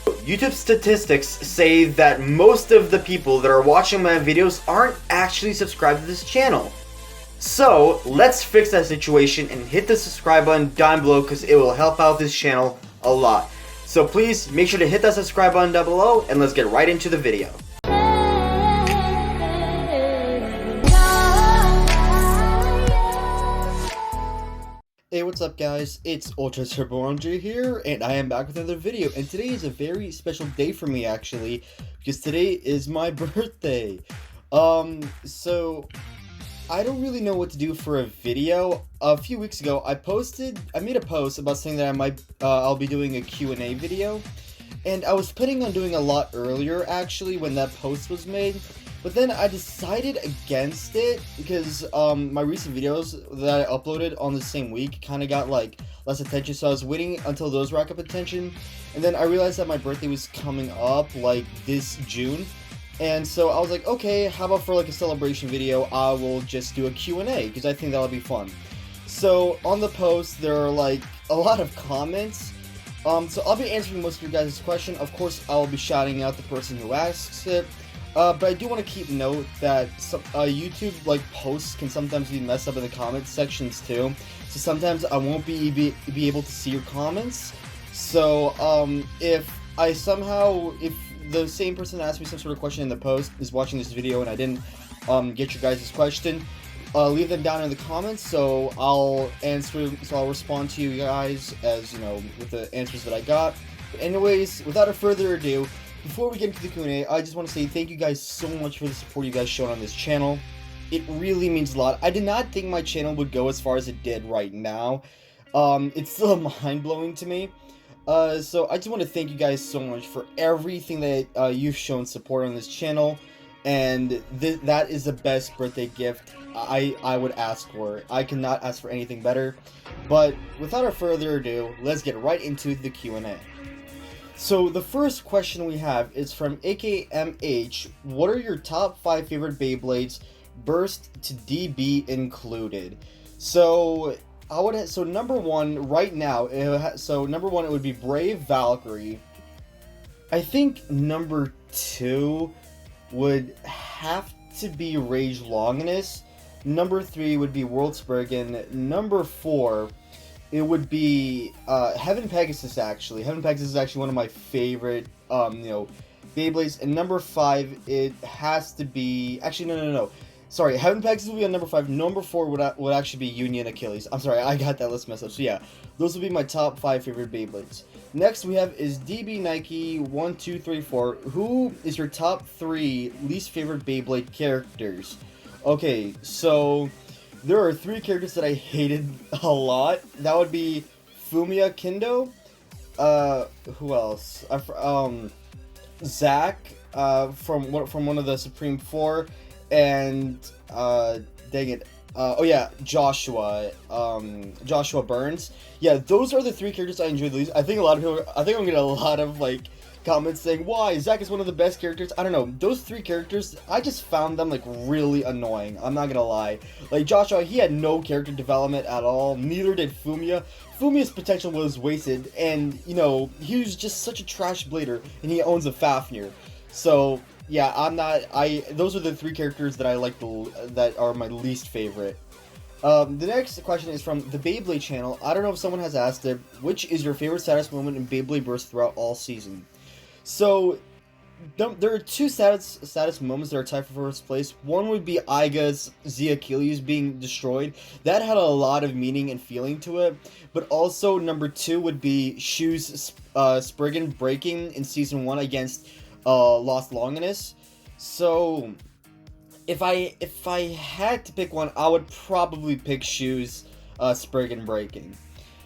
YouTube statistics say that most of the people that are watching my videos aren't actually subscribed to this channel. So, let's fix that situation and hit the subscribe button down below because it will help out this channel a lot. So please make sure to hit that subscribe button down below and let's get right into the video. Hey, what's up guys? It's UltraTurboAndrey here, and I am back with another video, and today is a very special day for me actually, because today is my birthday. So I don't really know what to do for a video. A few weeks ago, I made a post about saying that I'll be doing a Q&A video, and I was planning on doing a lot earlier actually when that post was made. But then I decided against it because my recent videos that I uploaded on the same week kind of got like less attention, so I was waiting until those rack up attention. And then I realized that my birthday was coming up like this June, and so I was like, okay, how about for like a celebration video I will just do a Q&A because I think that'll be fun. So on the post there are like a lot of comments. So I'll be answering most of your guys' question. Of course I will be shouting out the person who asks it. But I do want to keep note that YouTube like posts can sometimes be messed up in the comments sections too. So sometimes I won't be able to see your comments. So if the same person that asked me some sort of question in the post is watching this video and I didn't get your guys' question, leave them down in the comments. So I'll respond to you guys as with the answers that I got. But anyways, without further ado, before we get into the Q&A, I just want to say thank you guys so much for the support you guys shown on this channel. It really means a lot. I did not think my channel would go as far as it did right now. It's still mind-blowing to me. So I just want to thank you guys so much for everything that you've shown support on this channel. And that is the best birthday gift I would ask for. I cannot ask for anything better. But without further ado, let's get right into the Q&A. So the first question we have is from AKMH. What are your top 5 favorite Beyblades, Burst to DB included? So number one right now. Number one it would be Brave Valkyrie. I think number 2 would have to be Rage Longinus. Number 3 would be World Spurgen. Number 4. It would be Heaven Pegasus actually. Heaven Pegasus is actually one of my favorite Beyblades. And number 5, it has to be actually no. Sorry, Heaven Pegasus would be on number 5. Number 4 would actually be Union Achilles. I'm sorry, I got that list messed up. So yeah, those would be my top 5 favorite Beyblades. Next we have is DB Nike 1, 2, 3, 4. Who is your top 3 least favorite Beyblade characters? Okay, so there are 3 characters that I hated a lot. That would be Fumiya Kendo. Who else? Zack from one of the Supreme 4, and dang it. Oh yeah, Joshua Burns. Yeah, those are the 3 characters I enjoyed the least. I think I'm getting a lot of like comments saying why Zack is one of the best characters. I don't know, those 3 characters, I just found them like really annoying. I'm not gonna lie. Like Joshua, he had no character development at all. Neither did Fumiya. Fumiya's potential was wasted, and he was just such a trash blader, and he owns a Fafnir. So yeah, those are the 3 characters that I like that are my least favorite. The next question is from the Beyblade channel. I don't know if someone has asked it. Which is your favorite saddest moment in Beyblade Burst throughout all season? So there are 2 saddest moments that are tied for first place. One would be Aiga's Z Achilles being destroyed. That had a lot of meaning and feeling to it. But also number 2 would be Shu's Spriggan breaking in season 1 against Lost Longinus. So if I had to pick one, I would probably pick Shu's Spriggan breaking.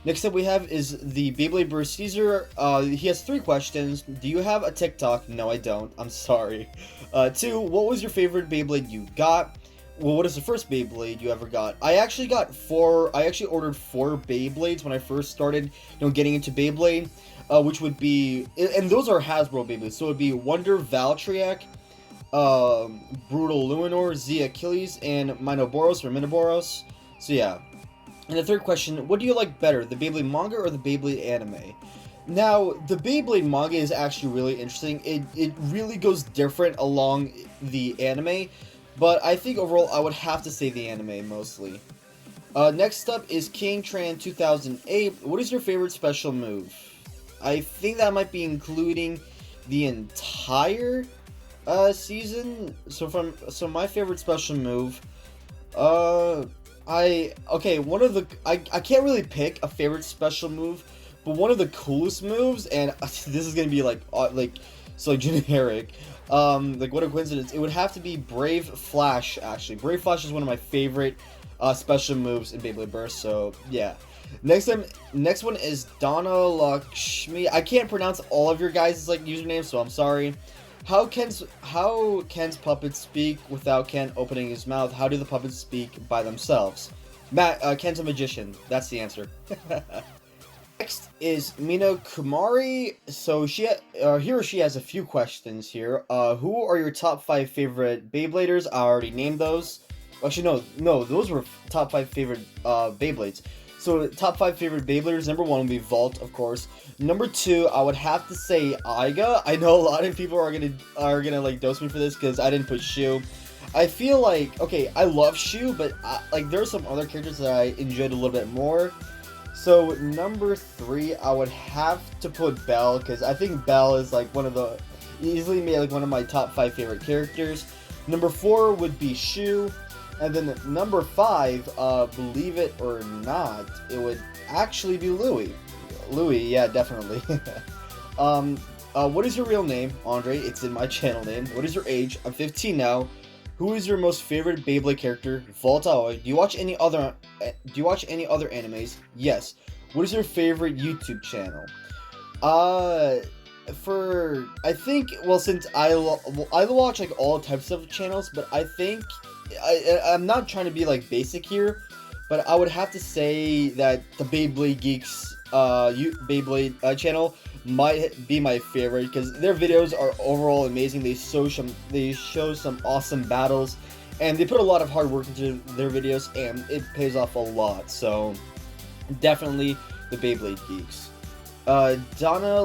Next up we have is the Beyblade Burst Caesar. He has 3 questions. Do you have a TikTok? No, I don't. I'm sorry. 2, what was your favorite Beyblade you got? Well, what is the first Beyblade you ever got? I actually ordered 4 Beyblades when I first started, getting into Beyblade, which would be, and those are Hasbro Beyblades. So it would be Wonder Valtryek, Brutal Luminor, Z Achilles, and Minoboros. So yeah. And the third question, what do you like better, the Beyblade manga or the Beyblade anime? Now, the Beyblade manga is actually really interesting. It really goes different along the anime, but I think overall I would have to say the anime mostly. Next up is King Tran 2008. What is your favorite special move? I think that might be including the entire season. So my favorite special move, I can't really pick a favorite special move, but one of the coolest moves, and this is gonna be like generic, like what a coincidence, it would have to be Brave Flash. Actually, Brave Flash is one of my favorite special moves in Beyblade Burst. So yeah. Next one is Donna Lakshmi. I can't pronounce all of your guys' like usernames, so I'm sorry. How Ken's puppets speak without Ken opening his mouth? How do the puppets speak by themselves? Ken's a magician. That's the answer. Next is Mina Kumari. So he or she has a few questions here. Who are your top 5 favorite Beybladers? I already named those. Actually, no, those were top 5 favorite Beyblades. So top 5 favorite Beybladers. Number 1 would be Valt, of course. Number 2, I would have to say Aiga. I know a lot of people are gonna like dose me for this because I didn't put Shu. I feel like, okay, I love Shu, but like there are some other characters that I enjoyed a little bit more. So number 3, I would have to put Belle, because I think Belle is like easily made like one of my top 5 favorite characters. Number 4 would be Shu. And then number 5, believe it or not, it would actually be Louis. Louis, yeah, definitely. What is your real name? Andre, it's in my channel name. What is your age? I'm 15 now. Who is your most favorite Beyblade character? Valt Aoi. Do you watch any other animes? Yes. What is your favorite YouTube channel? I think, well, since I watch like all types of channels, but I think I'm not trying to be like basic here, but I would have to say that the Beyblade Geeks Beyblade channel might be my favorite, because their videos are overall amazing. They show some awesome battles, and they put a lot of hard work into their videos, and it pays off a lot. So definitely the Beyblade Geeks. Donna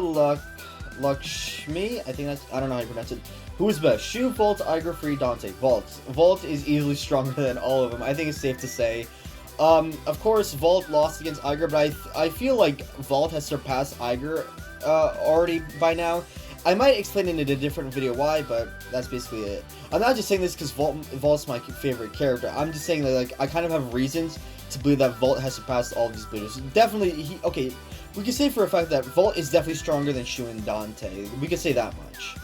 Lakshmi, I don't know how you pronounce it. Who is best? Shu, Valt, Iger, Free, Dante. Valt. Valt is easily stronger than all of them. I think it's safe to say. Of course, Valt lost against Iger, but I feel like Valt has surpassed Iger already by now. I might explain it in a different video why, but that's basically it. I'm not just saying this because Valt's my favorite character. I'm just saying that like I kind of have reasons to believe that Valt has surpassed all of these players. Definitely, okay, we can say for a fact that Valt is definitely stronger than Shu and Dante. We can say that much.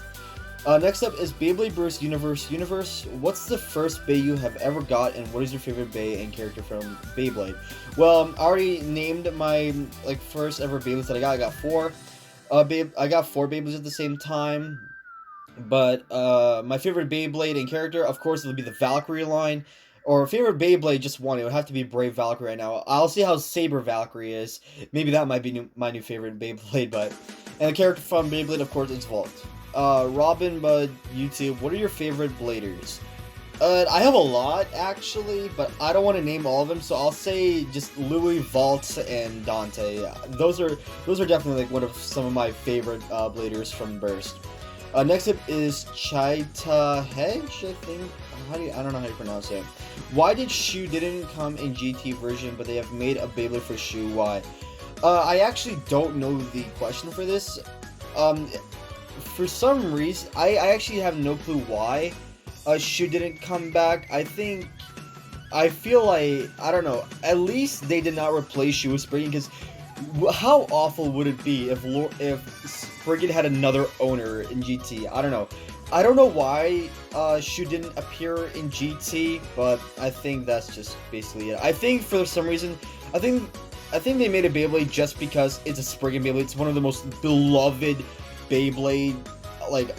Next up is Beyblade Burst Universe. What's the first Bey you have ever got, and what is your favorite Bey and character from Beyblade? Well, I already named my like first ever Beyblades that I got. I got 4. I got 4 Beyblades at the same time. But my favorite Beyblade and character, of course, it would be the Valkyrie line. Or favorite Beyblade, just one. It would have to be Brave Valkyrie right now. I'll see how Saber Valkyrie is. Maybe that might be my new favorite Beyblade. And the character from Beyblade, of course, it's Valt. Robin Bud YouTube, what are your favorite bladers? I have a lot actually, but I don't want to name all of them, so I'll say just Louis, Valt, and Dante. Those are definitely like one of some of my favorite bladers from Burst. Next up is Chaita Hedge, I think. I don't know how you pronounce it. Why did Shu didn't come in GT version, but they have made a Beyblade for Shu? Why? I actually don't know the question for this. For some reason, I actually have no clue why Shu didn't come back. I feel like, I don't know, at least they did not replace Shu with Spriggan, because how awful would it be if Spriggan had another owner in GT? I don't know. I don't know why Shu didn't appear in GT, but I think that's just basically it. I think for some reason, I think they made a Beyblade just because it's a Spriggan Beyblade. It's one of the most beloved Beyblade, like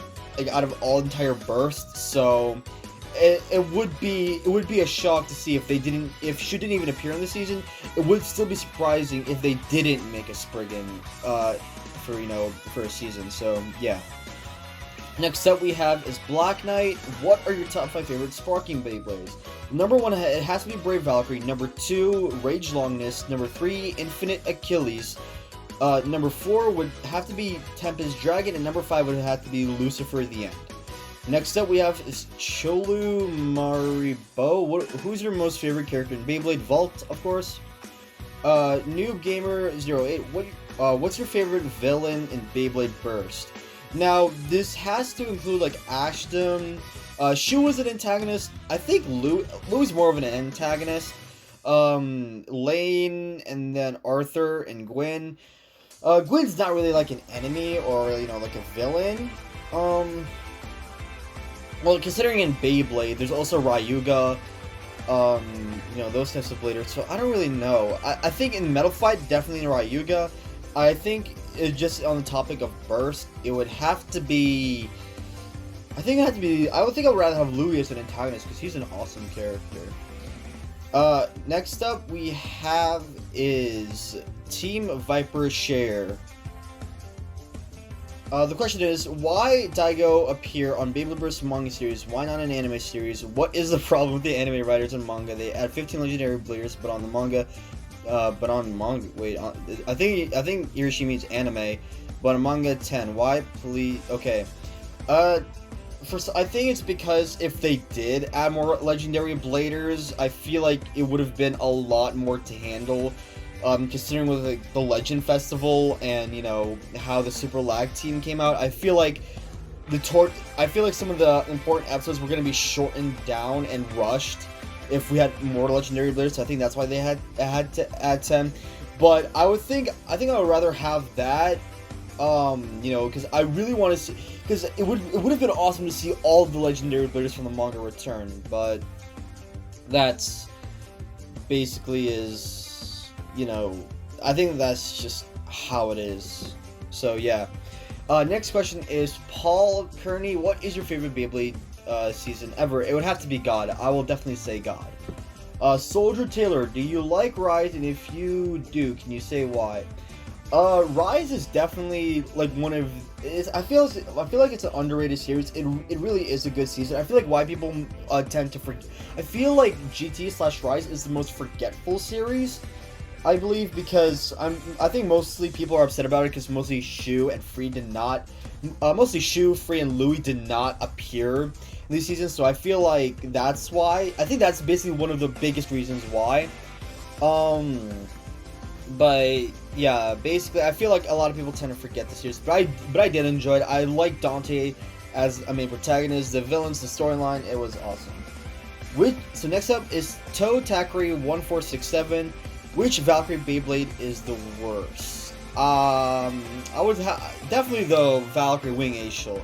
out of all entire Burst. So it would be a shock to see if Shu didn't even appear in the season. It would still be surprising if they didn't make a Spriggan for a season. So yeah. Next up we have is Black Knight. What are your top 5 favorite Sparking Beyblades? Number 1, it has to be Brave Valkyrie. Number 2, Rage Longness. Number 3, Infinite Achilles. Number 4 would have to be Tempest Dragon, and number 5 would have to be Lucifer the End. Next up we have is Cholu Maribo. Who's your most favorite character in Beyblade? Valt, of course. Noob Gamer 08. What's your favorite villain in Beyblade Burst? Now this has to include like Ashton. Shu was an antagonist. I think Lou's more of an antagonist. Lane, and then Arthur and Gwen. Gwen's not really like an enemy or, you know, like a villain. Well, considering in Beyblade, there's also Ryuga, you know, those types of bladers, so I don't really know. I think in Metal Fight, definitely Ryuga. I think, just on the topic of Burst, it would have to be... I think I would rather have Louis as an antagonist, because he's an awesome character. Next up we have is Team Viper Share. The question is, why Daigo appear on Beyblade Burst manga series? Why not an anime series? What is the problem with the anime writers and manga? They add 15 legendary bladers, but on the manga, I think Hiroshi means anime, but on manga 10. Why, please? Okay. First, I think it's because if they did add more legendary bladers, I feel like it would have been a lot more to handle. Considering with like, the Legend Festival and, you know, how the Super Lag team came out, I feel like some of the important episodes were going to be shortened down and rushed if we had more legendary bladers. So I think that's why they had to add 10. But I think I would rather have that, you know, because I really want to see, because it would have been awesome to see all of the legendary bladers from the manga return. But that's basically is. You know, I think that's just how it is. So yeah. Next question is Paul Kearney. What is your favorite Beyblade season ever? It would have to be God. I will definitely say God. Soldier Taylor, do you like Rise? And if you do, can you say why? Rise is definitely like one of. I feel like it's an underrated series. It really is a good season. I feel like why people tend to forget. I feel like GT/Rise is the most forgetful series. I believe because I think mostly people are upset about it because mostly Shu, Free, and Louis did not appear in these seasons. So I feel like that's why. I think that's basically one of the biggest reasons why. But yeah, basically I feel like a lot of people tend to forget the series, but I did enjoy it. I like Dante as a main protagonist, the villains, the storyline. It was awesome. So next up is Toe Takari 1467. Which Valkyrie Beyblade is the worst? I would definitely the Valkyrie Wing Acel.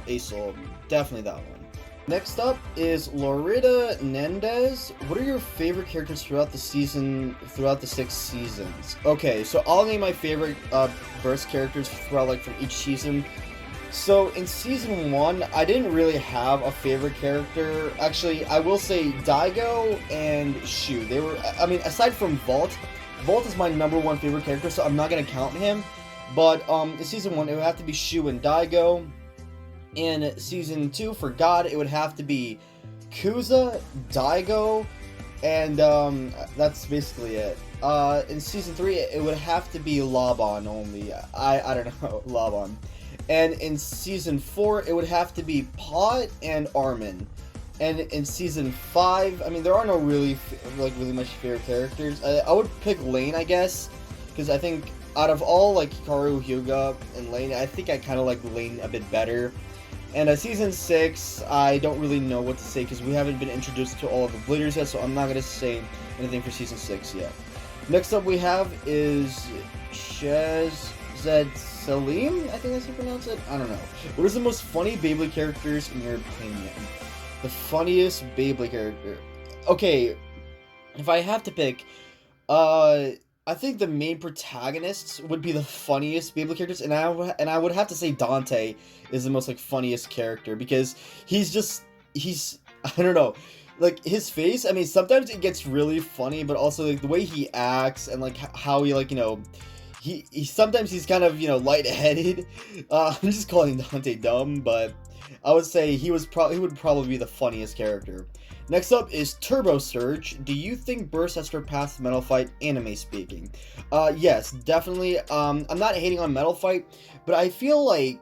Definitely that one. Next up is Loretta Nendez. What are your favorite characters throughout the 6 seasons? Okay, so I'll name my favorite Burst characters throughout from each season. So in season 1, I didn't really have a favorite character. Actually, I will say Daigo and Shu. They were, I mean, aside from Valt is my #1 favorite character, so I'm not gonna count him. But in season 1, it would have to be Shu and Daigo. In season 2, for God, it would have to be Kuza, Daigo, and that's basically it. In season 3, it would have to be Laban only. I don't know, Laban. And in season 4, it would have to be Pot and Armin. And in season 5, I mean, there are no really much favorite characters. I would pick Lane, I guess, because I think out of all Hikaru, Hyuga, and Lane, I think I kind of like Lane a bit better. And season 6, I don't really know what to say because we haven't been introduced to all of the bladers yet, so I'm not gonna say anything for season 6 yet. Next up we have is Shazed Salim, I think that's how you pronounce it. I don't know. What is the most funny Beyblade characters in your opinion? The funniest Beyblade character. Okay, if I have to pick, I think the main protagonists would be the funniest Beyblade characters, and I would have to say Dante is the most funniest character because he's I don't know, his face. I mean, sometimes it gets really funny, but also the way he acts and how he he sometimes he's kind of, you know, lightheaded. I'm just calling Dante dumb, but I would say he would probably be the funniest character. Next up is Turbo Surge. Do you think Burst has surpassed Metal Fight, anime speaking? Yes, definitely. I'm not hating on Metal Fight, but I feel like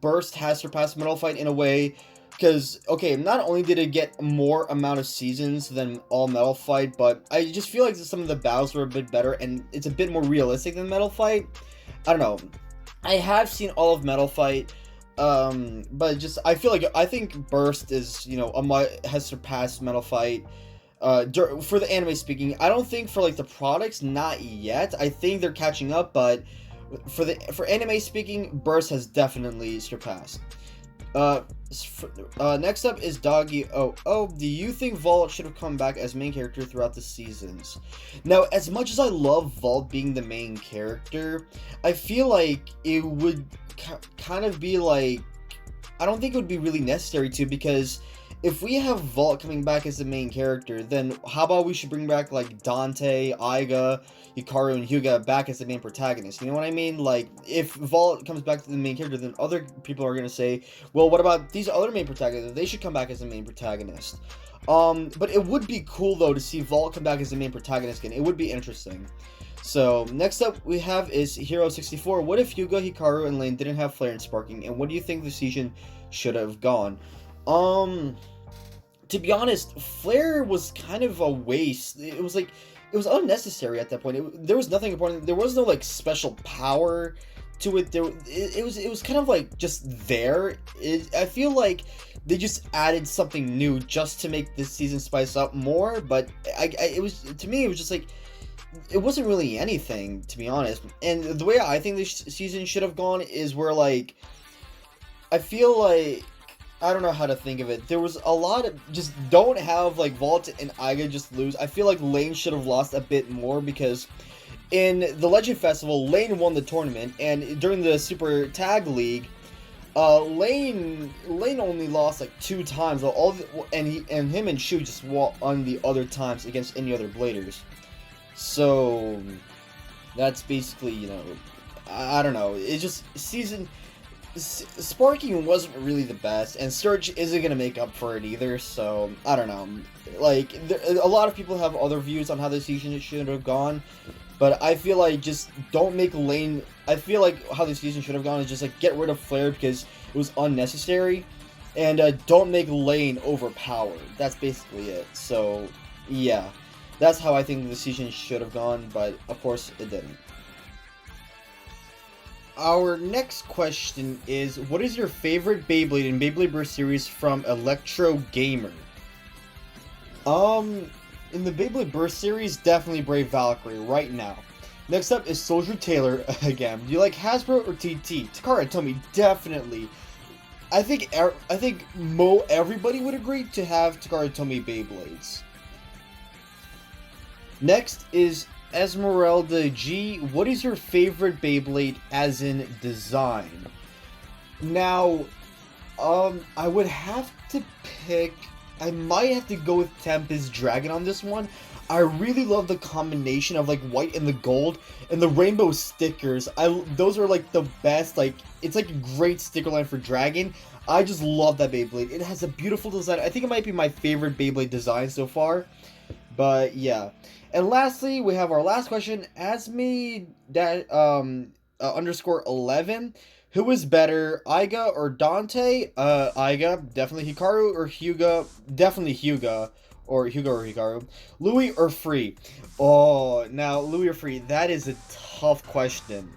Burst has surpassed Metal Fight in a way, because, okay, not only did it get more amount of seasons than all Metal Fight, but I just feel like some of the battles were a bit better, and it's a bit more realistic than Metal Fight. I don't know. I have seen all of Metal Fight, but just, I think Burst is, you know, has surpassed Metal Fight, for the anime speaking. I don't think for, like, the products, not yet. I think they're catching up, but for anime speaking, Burst has definitely surpassed. Next up is Doggy. Do you think Valt should have come back as main character throughout the seasons? Now, as much as I love Valt being the main character, I feel like it would kind of be like, I don't think it would be really necessary to, because if we have Valt coming back as the main character, then how about we should bring back, like, Dante, Aiga, Hikaru, and Hyuga back as the main protagonist? You know what I mean? Like, if Valt comes back to the main character, then other people are gonna say, well, what about these other main protagonists? They should come back as the main protagonist. But it would be cool, though, to see Valt come back as the main protagonist again. It would be interesting. So, next up we have is Hero64. What if Hyuga, Hikaru, and Lane didn't have Flare and Sparking, and what do you think the season should have gone? To be honest, Flare was kind of a waste. It was unnecessary at that point. There was nothing important. There was no, like, special power to it. It was kind of like just there. I feel like they just added something new just to make this season spice up more. But it was, to me, it was just like, it wasn't really anything, to be honest. And the way I think this season should have gone is where, like, I feel like, I don't know how to think of it. There was a lot of, just don't have, like, Valt and Aiga just lose. I feel like Lane should have lost a bit more, because in the Legend Festival, Lane won the tournament, and during the Super Tag League, Lane only lost like 2 times. And him and Shu just won the other times against any other Bladers. So that's basically, you know, I don't know. It's just Sparking wasn't really the best, and Surge isn't going to make up for it either, so I don't know. Like, a lot of people have other views on how the season should have gone, but I feel like just don't make Lane. I feel like how the season should have gone is just, like, get rid of Flare because it was unnecessary, and don't make Lane overpowered. That's basically it. So, yeah. That's how I think the season should have gone, but of course it didn't. Our next question is, what is your favorite Beyblade in Beyblade Burst series from Electro Gamer? In the Beyblade Burst series, definitely Brave Valkyrie right now. Next up is Soldier Taylor again. Do you like Hasbro or TT? Takara, Tomy, definitely. I think everybody would agree to have Takara Tomy Beyblades. Next is Esmeralda G. What is your favorite Beyblade as in design? Now, I would have to pick, I might have to go with Tempest Dragon on this one. I really love the combination of, like, white and the gold and the rainbow stickers. Those are, like, the best. Like, it's like a great sticker line for Dragon. I just love that Beyblade. It has a beautiful design. I think it might be my favorite Beyblade design so far. But yeah. And lastly, we have our last question. Asme underscore 11. Who is better, Aiga or Dante? Aiga, definitely. Hikaru or Hyuga? Definitely Hyuga. Or Hikaru. Louis or Free? Oh, now, Louis or Free, that is a tough question.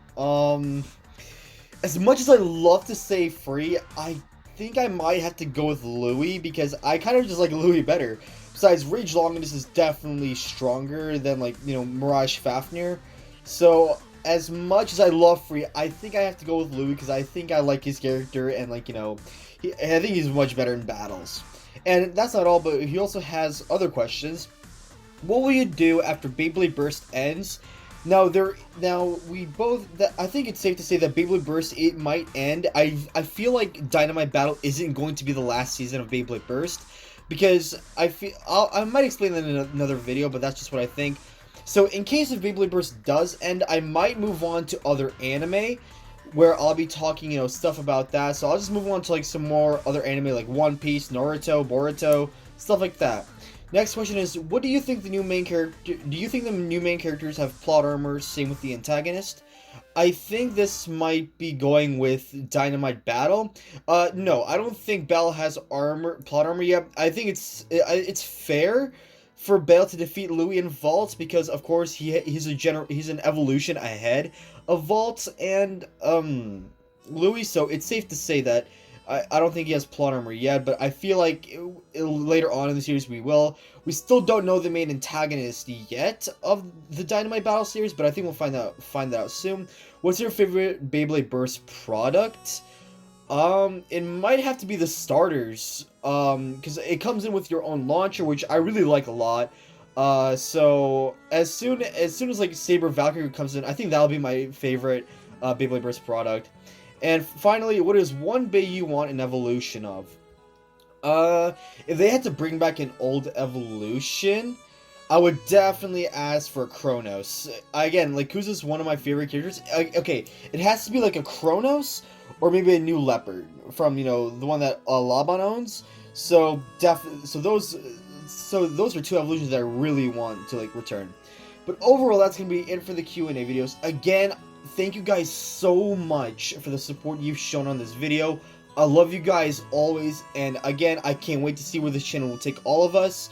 As much as I love to say Free, I think I might have to go with Louis, because I kind of just like Louis better. Besides, Rage Longinus is definitely stronger than, like, you know, Mirage Fafnir. So, as much as I love Free, I think I have to go with Louis, because I think I like his character, and, like, you know, I think he's much better in battles. And that's not all, but he also has other questions. What will you do after Beyblade Burst ends? I think it's safe to say that Beyblade Burst, it might end. I feel like Dynamite Battle isn't going to be the last season of Beyblade Burst, because I might explain that in another video, but that's just what I think. So in case if Beyblade Burst does end, I might move on to other anime, where I'll be talking, you know, stuff about that. So I'll just move on to like some more other anime like One Piece, Naruto, Boruto, stuff like that. Next question is, what do you think the new main character? Do you think the new main characters have plot armor? Same with the antagonist. I think this might be going with Dynamite Battle. No, I don't think Bell has plot armor yet. I think it's fair for Bell to defeat Louis and Valt because, of course, he's an evolution ahead of Valt and Louis. So it's safe to say that I don't think he has plot armor yet, but I feel like later on in the series we will. We still don't know the main antagonist yet of the Dynamite Battle series, but I think we'll find that out soon. What's your favorite Beyblade Burst product? It might have to be the starters, because it comes in with your own launcher, which I really like a lot. So as soon as like Saber Valkyrie comes in, I think that'll be my favorite Beyblade Burst product. And finally, what is one Bay you want an evolution of? If they had to bring back an old evolution, I would definitely ask for Kronos. Again, like, Kuza's one of my favorite characters. Okay, it has to be like a Kronos, or maybe a new Leopard from, you know, the one that Laban owns. So those are two evolutions that I really want to like return. But overall, that's gonna be it for the Q&A videos. Again, thank you guys so much for the support you've shown on this video. I love you guys always, and again, I can't wait to see where this channel will take all of us.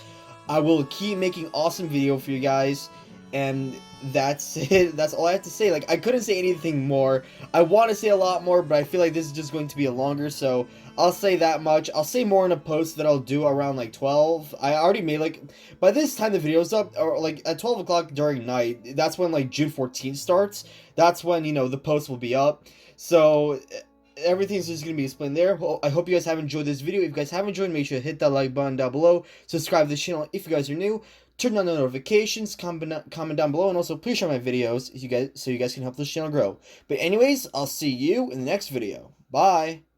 I will keep making awesome video for you guys, and that's it. That's all I have to say. Like, I couldn't say anything more. I want to say a lot more, but I feel like this is just going to be a longer, so I'll say that much. I'll say more in a post that I'll do around like 12. I already made, like, by this time the video's up, or like at 12 o'clock during night, that's when like June 14th starts. That's when, you know, the post will be up. So everything's just going to be explained there. Well, I hope you guys have enjoyed this video. If you guys have enjoyed, make sure to hit that like button down below. Subscribe to the channel if you guys are new. Turn on the notifications, comment down below, and also please share my videos so you guys can help this channel grow. But anyways, I'll see you in the next video. Bye!